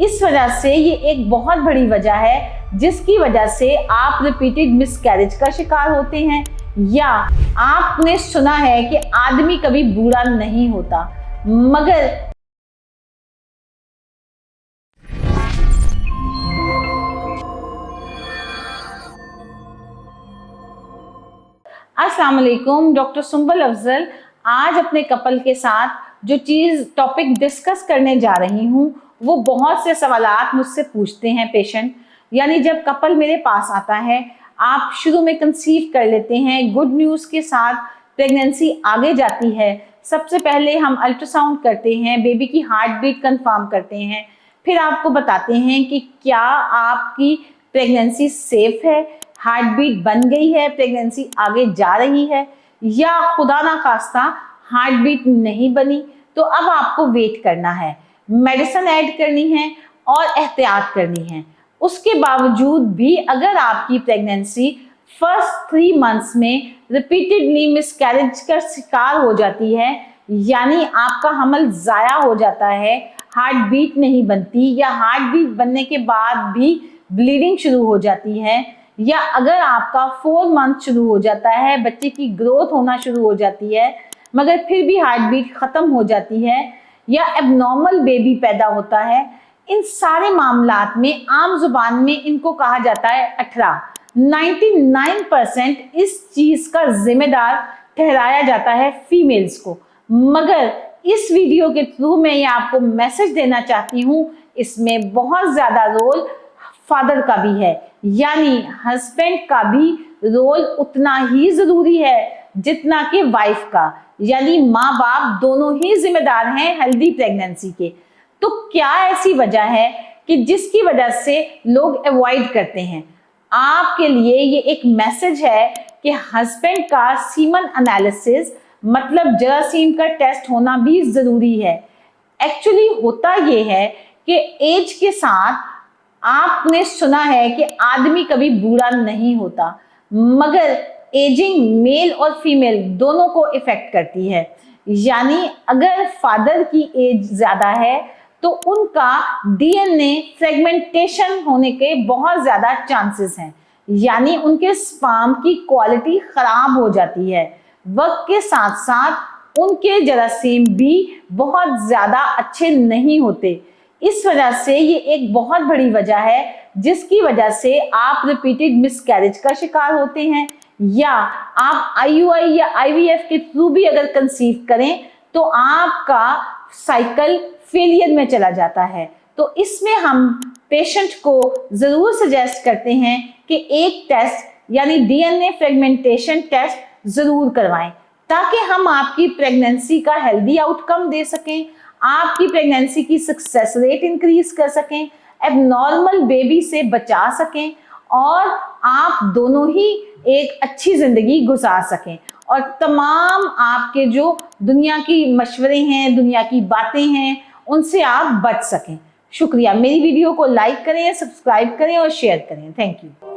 इस वजह से ये एक बहुत बड़ी वजह है जिसकी वजह से आप रिपीटेड मिसकैरेज का शिकार होते हैं, या आपने सुना है कि आदमी कभी बूढ़ा नहीं होता, मगर अस्सलाम वालेकुम। डॉक्टर सुंबल अफजल आज अपने कपल के साथ जो टॉपिक डिस्कस करने जा रही हूँ वो बहुत से सवालात मुझसे पूछते हैं पेशेंट। यानी जब कपल मेरे पास आता है, आप शुरू में कंसीव कर लेते हैं, गुड न्यूज़ के साथ प्रेगनेंसी आगे जाती है। सबसे पहले हम अल्ट्रासाउंड करते हैं, बेबी की हार्ट बीट कंफर्म करते हैं, फिर आपको बताते हैं कि क्या आपकी प्रेगनेंसी सेफ है, हार्ट बीट बन गई है, प्रेगनेंसी आगे जा रही है, या खुदा ना खास्ता हार्ट बीट नहीं बनी, तो अब आपको वेट करना है, मेडिसिन ऐड करनी है और एहतियात करनी है। उसके बावजूद भी अगर आपकी प्रेगनेंसी फर्स्ट 3 मंथ्स में रिपीटेडली मिसकैरेज का शिकार हो जाती है, यानी आपका हमल ज़ाया हो जाता है, हार्ट बीट नहीं बनती, या हार्ट बीट बनने के बाद भी ब्लीडिंग शुरू हो जाती है, या अगर आपका 4 मंथ शुरू हो जाता है, बच्चे की ग्रोथ होना शुरू हो जाती है मगर फिर भी हार्ट बीट ख़त्म हो जाती है, या एबनॉर्मल बेबी पैदा होता है, इन सारे मामलात में आम जुबान में इनको कहा जाता है अठरा। 99% इस चीज़ का जिम्मेदार ठहराया जाता है फीमेल्स को। मगर इस वीडियो के थ्रू मैं ये आपको मैसेज देना चाहती हूँ, इसमें बहुत ज़्यादा रोल फादर का भी है, यानी हस्बैंड का भी रोल उतना ही ज़रूरी है जितना कि वाइफ का, यानी माँ बाप दोनों ही जिम्मेदार हैं हेल्दी प्रेगनेंसी के। तो क्या ऐसी वजह है कि जिसकी वजह से लोग अवॉइड करते हैं? आपके लिए ये एक मैसेज है कि हस्बैंड का सीमन एनालिसिस मतलब जरासीम का टेस्ट होना भी ज़रूरी है। एक्चुअली होता ये है कि एज के साथ आपने सुना है कि आदमी कभी बूढ़ा नहीं होता, मगर एजिंग मेल और फीमेल दोनों को इफेक्ट करती है। यानी अगर फादर की एज ज़्यादा है तो उनका डीएनए फ्रेगमेंटेशन होने के बहुत ज़्यादा चांसेस हैं, यानी उनके स्पर्म की क्वालिटी ख़राब हो जाती है। वक्त के साथ साथ उनके जरासीम भी बहुत ज़्यादा अच्छे नहीं होते। इस वजह से ये एक बहुत बड़ी वजह है जिसकी वजह से आप रिपीटेड मिसकैरेज का शिकार होते हैं, या आप IUI या IVF के थ्रू भी अगर कंसीव करें तो आपका साइकिल फेलियर में चला जाता है। तो इसमें हम पेशेंट को ज़रूर सजेस्ट करते हैं कि एक टेस्ट यानी DNA फ्रेगमेंटेशन टेस्ट ज़रूर करवाएं, ताकि हम आपकी प्रेगनेंसी का हेल्दी आउटकम दे सकें, आपकी प्रेगनेंसी की सक्सेस रेट इंक्रीज कर सकें, एबनॉर्मल बेबी से बचा सकें और आप दोनों ही एक अच्छी ज़िंदगी गुजार सकें, और तमाम आपके जो दुनिया की मशवरे हैं, दुनिया की बातें हैं, उनसे आप बच सकें। शुक्रिया। मेरी वीडियो को लाइक करें, सब्सक्राइब करें और शेयर करें। Thank you.